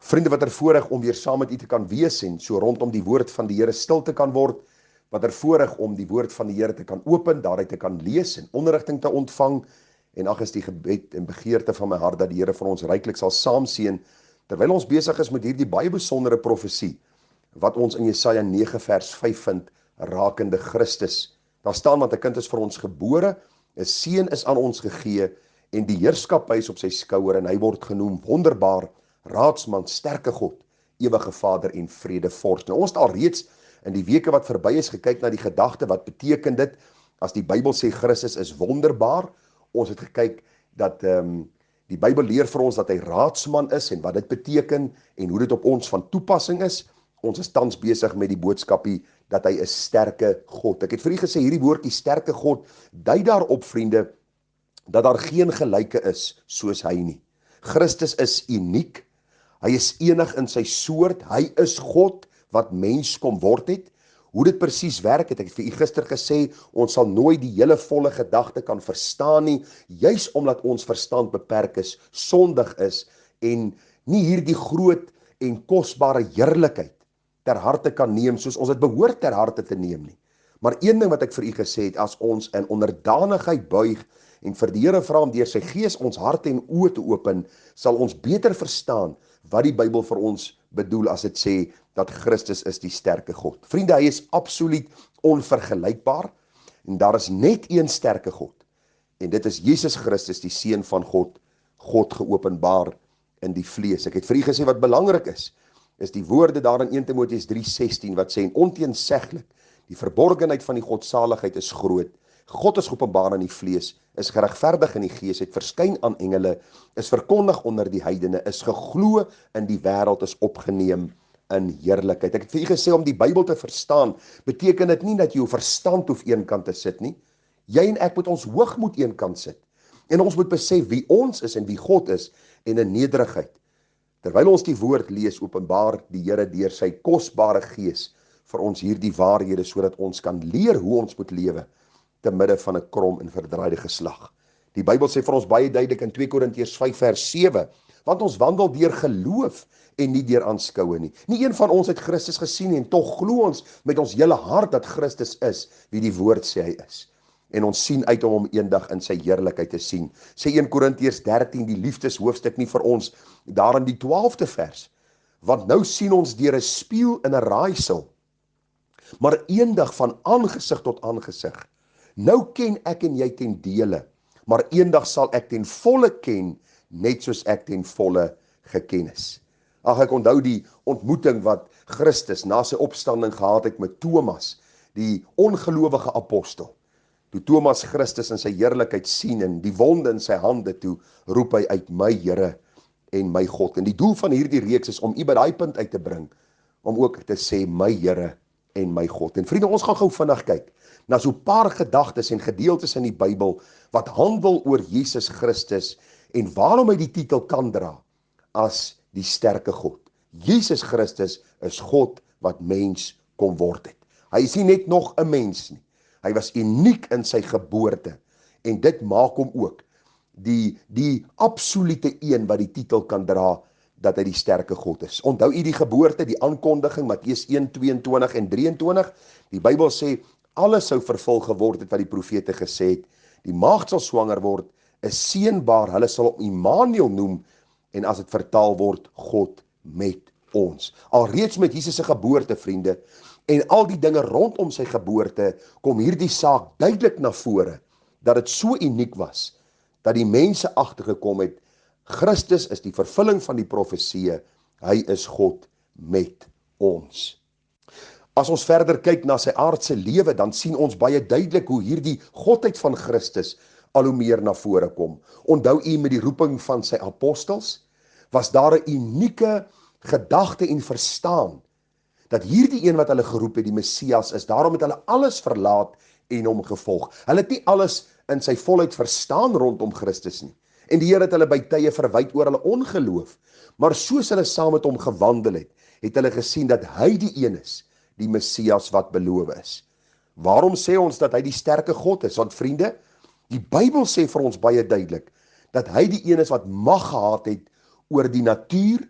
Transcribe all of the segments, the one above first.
Vriende, wat 'n voorreg om weer saam met u te kan wees en so rondom die woord van die Here stil te kan word. Wat 'n voorreg om die woord van die Here te kan open, daaruit te kan lees en onderrigting te ontvang. En ag is die gebed en begeerte van my hart dat die Here vir ons ryklik sal saamseën terwyl ons besig is met hierdie baie besondere profesie wat ons in Jesaja 9 vers 5 vind rakende Christus. Daar staan, want 'n kind is vir ons gebore, 'n seun is aan ons gegee en die heerskappy is op sy skouer en hy word genoem wonderbaar, Raadsman, sterke God, ewige Vader en vredevors. Nou ons het al reeds in die weke wat verby is gekyk na die gedagte, wat beteken dit as die Bybel sê Christus is wonderbaar. Ons het gekyk dat die Bybel leer vir ons dat hy raadsman is en wat dit beteken en hoe dit op ons van toepassing is. Ons is tans besig met die boodskapie dat hy is sterke God. Ek het vir u gesê, hierdie woordjie sterke God dui daarop, vriende, dat daar geen gelyke is soos hy nie. Christus is uniek. Hy is enig in sy soort, hy is God wat mens kom word het. Hoe dit presies werk, het ek vir u gister gesê, ons sal nooit die hele volle gedagte kan verstaan nie, juis omdat ons verstand beperk is, sondig is, en nie hierdie groot en kosbare heerlikheid ter harte kan neem, soos ons dit behoort ter harte te neem nie. Maar een ding wat ek vir u gesê het, as ons in onderdanigheid buig, en vir die Here vra om deur sy gees ons harte en oë te open, sal ons beter verstaan wat die Bybel vir ons bedoel as dit sê dat Christus is die sterke God. Vriende, hy is absoluut onvergelykbaar en daar is net een sterke God. En dit is Jesus Christus, die Seun van God, God geopenbaar in die vlees. Ek het vir u gesê wat belangrik is die woorde daar in 1 Timoteus 3:16 wat sê, en onteenseglik, die verborgenheid van die godsaligheid is groot. God is geopenbaar in die vlees, is geregverdig in die gees, het verskyn aan engele, is verkondig onder die heidene, is geglo in die wêreld, is opgeneem in heerlikheid. Ek het vir u gesê, om die Bybel te verstaan, beteken dit nie dat jy jou verstand hoef eenkant te sit nie. Jy en ek moet ons hoogmoed eenkant sit. En ons moet besef wie ons is en wie God is, en in nederigheid. Terwyl ons die woord lees, openbaar die Here deur sy kosbare gees vir ons hierdie waarhede, sodat ons kan leer hoe ons moet lewe te midde van 'n krom en verdraaide geslag. Die Bybel sê vir ons baie duidelik in 2 Korintiërs 5 vers 7, want ons wandel deur geloof en nie deur aanskoue nie. Nie een van ons het Christus gesien en tog glo ons met ons hele hart dat Christus is wie die woord sê hy is. En ons sien uit om hom eendag in sy heerlikheid te sien. Sê 1 Korintiërs 13, die liefdeshoofstuk nie vir ons, daar in die 12de vers, want nou sien ons deur 'n spieël in 'n raaisel, maar eendag van aangesig tot aangesig. Nou ken ek en jy ten dele, maar eendag sal ek ten volle ken, net soos ek ten volle geken is. Ag, ek onthou die ontmoeting wat Christus na sy opstanding gehad het met Thomas, die ongelowige apostel. Toe Thomas Christus in sy heerlikheid sien en die wonde in sy hande, toe roep hy uit, my Here en my God. En die doel van hierdie reeks is om u by daai punt uit te bring, om ook te sê, my Here en my God. En vriende, ons gaan gou vinnig kyk na so 'n paar gedagtes en gedeeltes in die Bybel wat handel oor Jesus Christus en waarom hy die titel kan dra as die sterke God. Jesus Christus is God wat mens kom word het. Hy is nie net nog 'n mens nie. Hy was uniek in sy geboorte en dit maak hom ook die absolute een wat die titel kan dra dat hy die sterke God is. Onthou u die geboorte, die aankondiging, Matteus 1:22 en 23. Die Bybel sê, alles sou vervul geword het wat die profete gesê het. Die maagd sal swanger word, 'n seun baar, hulle sal hom Immanuel noem, en as dit vertaal word, God met ons. Alreeds met Jesus se geboorte, vriende, en al die dinge rondom sy geboorte, kom hierdie saak duidelik na vore, dat dit so uniek was, dat die mense agtergekom het, Christus is die vervulling van die profeseë, hy is God met ons. As ons verder kyk na sy aardse lewe, dan sien ons baie duidelik hoe hierdie godheid van Christus al hoe meer na vore kom. Onthou u met die roeping van sy apostels, was daar 'n unieke gedagte en verstaan, dat hierdie een wat hulle geroep het, die Messias is, daarom het hulle alles verlaat en hom gevolg. Hulle het nie alles in sy volheid verstaan rondom Christus nie. En die Here het hulle by tye verwyd oor hulle ongeloof, maar soos hulle saam met hom gewandel het, het hulle gesien dat hy die een is, die Messias wat beloof is. Waarom sê ons dat hy die sterke God is? Want vriende, die Bybel sê vir ons baie duidelik, dat hy die een is wat mag gehad het oor die natuur,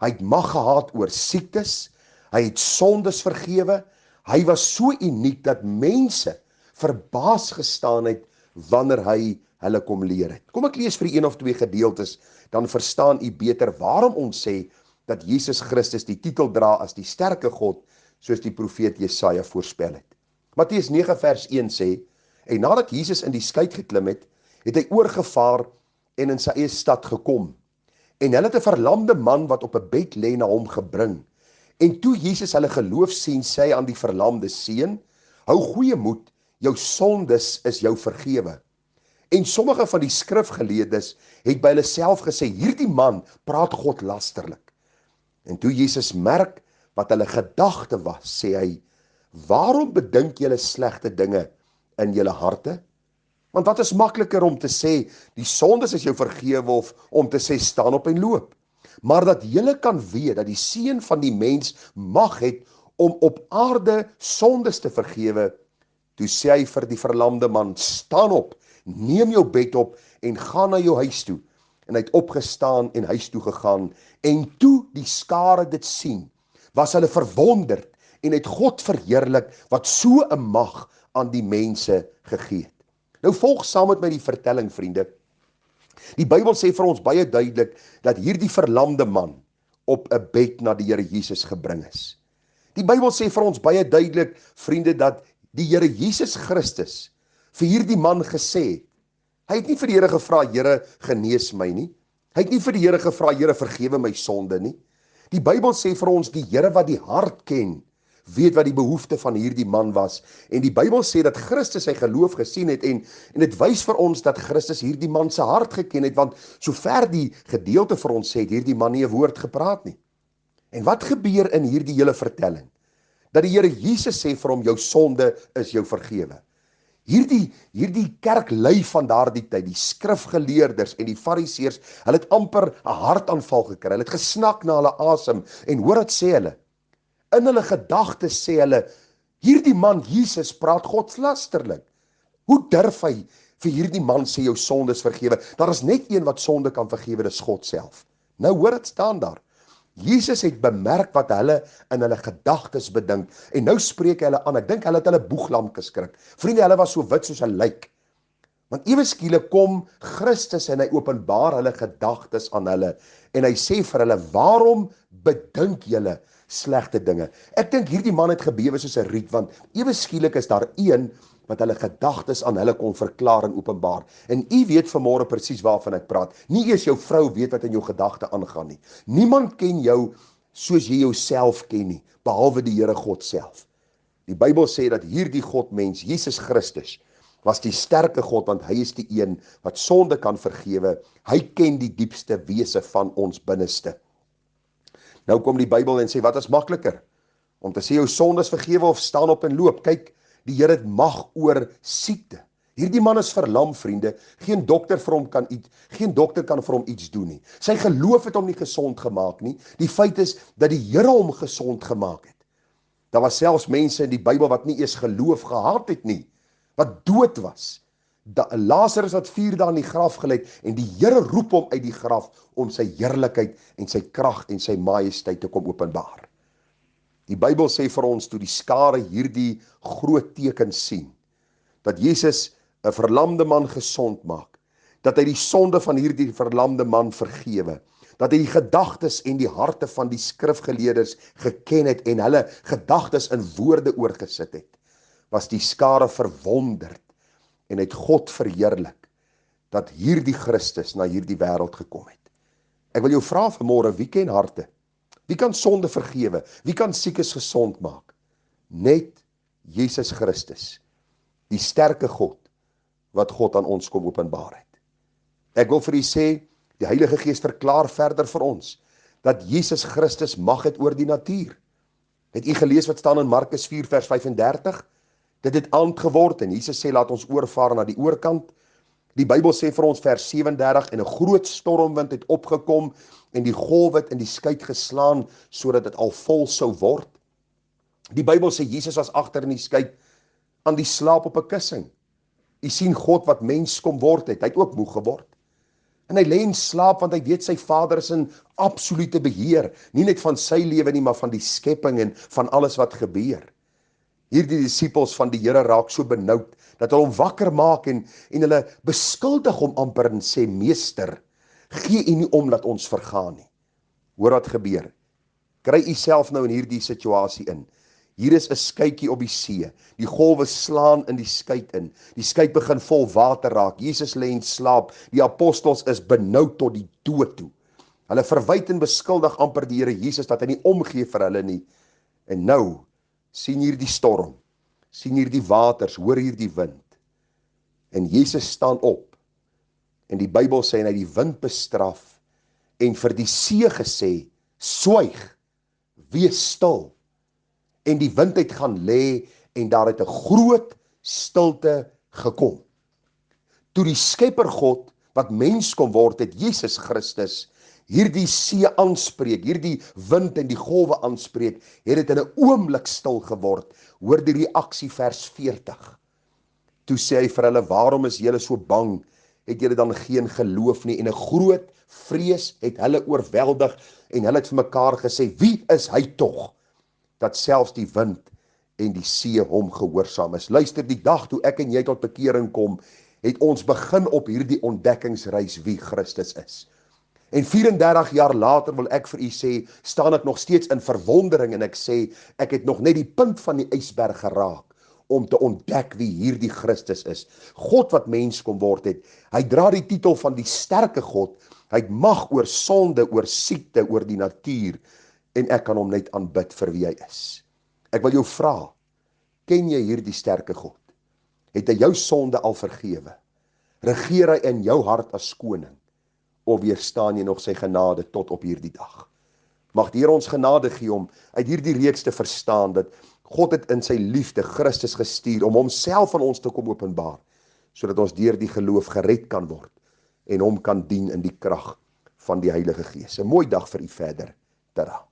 Hy het mag gehad oor siektes, hy het sondes vergewe, hy was so uniek dat mense verbaas gestaan het wanneer hy hulle kom leer het. Kom ek lees vir een of twee gedeeltes, dan verstaan u beter waarom ons sê dat Jesus Christus die titel dra as die sterke God, soos die profeet Jesaja voorspel het. Matteus 9 vers 1 sê, en nadat Jesus in die skei geklim het, het hy oorgevaar en in sy eie stad gekom. En hulle het 'n verlamde man wat op 'n bed lê na hom gebring. En toe Jesus hulle geloof sien, sê hy aan die verlamde seun, hou goeie moed, jou sondes is jou vergewe. En sommige van die skrifgeleerdes het by hulle self gesê, hierdie man praat God lasterlik. En toe Jesus merk wat hulle gedagte was, sê hy, waarom bedink julle slegte dinge in julle harte? Want wat is makliker om te sê, die sondes is jou vergewe, of om te sê, staan op en loop? Maar dat julle kan weet dat die Seun van die mens mag het om op aarde sondes te vergewe, toe sê hy vir die verlamde man, staan op, neem jou bed op en gaan na jou huis toe. En hy het opgestaan en huis toe gegaan. En toe die skare dit sien, was hulle verwonderd en het God verheerlik wat so 'n mag aan die mense gegee het. Nou volg saam met my die vertelling, vriende. Die Bybel sê vir ons baie duidelik dat hierdie verlamde man op 'n bed na die Here Jesus gebring is. Die Bybel sê vir ons baie duidelik, vriende, dat die Here Jesus Christus vir hierdie man gesê het. Hy het nie vir die Here gevra, Here, genees my nie. Hy het nie vir die Here gevra, Here, vergewe my sonde nie. Die Bybel sê vir ons, die Here wat die hart ken, weet wat die behoefte van hierdie man was. En die Bybel sê dat Christus sy geloof gesien het, en dit wys vir ons dat Christus hierdie man se hart geken het, want sover die gedeelte vir ons sê, het hierdie man nie 'n woord gepraat nie. En wat gebeur in hierdie hele vertelling? Dat die Here Jesus sê vir hom, jou sonde is jou vergewe. Hierdie kerklui van daardie tyd, die skrifgeleerders en die fariseërs, hulle het amper 'n hartaanval gekry. Hulle het gesnak na hulle asem, en hoor wat sê hulle? In hulle gedagtes sê hulle, hierdie man Jesus praat godslasterlik. Hoe durf hy vir hierdie man sê jou sondes vergewe? Daar is net een wat sonde kan vergewe, dis God self. Nou hoor dit staan daar. Jesus het bemerk wat hulle in hulle gedagtes bedink, en nou spreek hy hulle aan. Ek dink hulle het hulle boeglam geskrik. Vriende, hulle was so wit soos 'n lijk. Want ewe skielik kom Christus en hy openbaar hulle gedagtes aan hulle, en hy sê vir hulle, waarom bedink julle slegte dinge? Ek dink hierdie man het gebewe soos 'n riet, want ewe skielik is daar een wat hulle gedagtes aan hulle kon verklaar en openbaar. En u weet vanmôre presies waarvan ek praat. Nie eers jou vrou weet wat in jou gedagte aangaan nie. Niemand ken jou soos jy jouself ken nie, behalwe die Here God self. Die Bybel sê dat hierdie Godmens, Jesus Christus, was die sterke God, want hy is die een wat sonde kan vergewe. Hy ken die diepste wese van ons binneste. Nou kom die Bybel en sê, wat is makliker? Om te sê jou sondes vergewe of staan op en loop? Kyk, die Here het mag oor siekte. Hierdie man is verlam, vriende. Geen dokter kan vir hom iets doen nie. Sy geloof het hom nie gesond gemaak nie. Die feit is dat die Here hom gesond gemaak het. Daar was selfs mense in die Bybel wat nie eers geloof gehad het nie, wat dood was. Lazarus wat 4 dae in die graf gelê het, en die Here roep hom uit die graf om sy heerlikheid en sy krag en sy majesteit te kom openbaar. Die Bybel sê vir ons, toe die skare hierdie groot teken sien, dat Jesus 'n verlamde man gesond maak, dat hy die sonde van hierdie verlamde man vergewe, dat hy die gedagtes en die harte van die skrifgeleerders geken het en hulle gedagtes in woorde oorgesit het, was die skare verwonderd en het God verheerlik dat hierdie Christus na hierdie wêreld gekom het. Ek wil jou vra vanmôre, wie ken harte? Wie kan sonde vergewe? Wie kan siekes gesond maak? Net Jesus Christus, die sterke God, wat God aan ons kom openbaar het. Ek wil vir u sê, die Heilige Gees verklaar verder vir ons, dat Jesus Christus mag het oor die natuur. Het u gelees wat staan in Markus 4 vers 35? Dit het aand geword en Jesus sê, laat ons oorvaar na die oorkant. Die Bybel sê vir ons vers 37, en 'n groot stormwind het opgekom, en die golwe het in die skei geslaan, sodat dit al vol sou word. Die Bybel sê, Jesus was agter in die skei, aan die slaap op 'n kussing. U sien God wat mens kom word het, hy het ook moeg geword. En hy lê in slaap want hy weet sy Vader is in absolute beheer, nie net van sy lewe nie, maar van die skepping en van alles wat gebeur. Hierdie disippels van die Here raak so benoud dat hulle hom wakker maak en hulle beskuldig hom amper en sê: Meester, gee U nie om dat ons vergaan nie. Hoor wat gebeur. Kry U self nou in hierdie situasie in. Hier is 'n skytjie op die see. Die golwe slaan in die skyt in. Die skyt begin vol water raak. Jesus lê in slaap. Die apostels is benoud tot die dood toe. Hulle verwyd en beskuldig amper die Here Jesus dat hy nie omgee vir hulle nie. En nou sien hier die storm. Sien hier die waters, hoor hier die wind. En Jesus staan op. En die Bybel sê en hy die wind bestraf en vir die see gesê: Swyg, wees stil. En die wind het gaan lê en daar het 'n groot stilte gekom. Toe die Skepper God wat mens kon word het, Jesus Christus, hierdie see aanspreek, hierdie wind en die golwe aanspreek, het dit in 'n oomblik stil geword. Hoor die reaksie vers 40. Toe sê hy vir hulle: Waarom is julle so bang? Het julle dan geen geloof nie? En 'n groot vrees het hulle oorweldig en hulle het vir mekaar gesê: Wie is hy tog, dat selfs die wind en die see hom gehoorsaam is? Luister, die dag toe ek en jy tot bekering kom, het ons begin op hierdie ontdekkingsreis wie Christus is. En 34 jaar later wil ek vir u sê, staan ek nog steeds in verwondering en ek sê, ek het nog net die punt van die ysberg geraak om te ontdek wie hierdie Christus is. God wat mens kon word het, hy dra die titel van die sterke God, hy het mag oor sonde, oor siekte, oor die natuur, en ek kan hom net aanbid vir wie hy is. Ek wil jou vra, ken jy hierdie sterke God? Het hy jou sonde al vergewe? Regeer hy in jou hart as koning? Of weerstaan jy nog sy genade tot op hierdie dag? Mag die Here ons genade gee om uit hierdie reeks te verstaan dat God het in sy liefde Christus gestuur om homself aan ons te kom openbaar, sodat ons deur die geloof gered kan word en hom kan dien in die krag van die Heilige Gees. 'n Mooi dag vir u verder. Tada.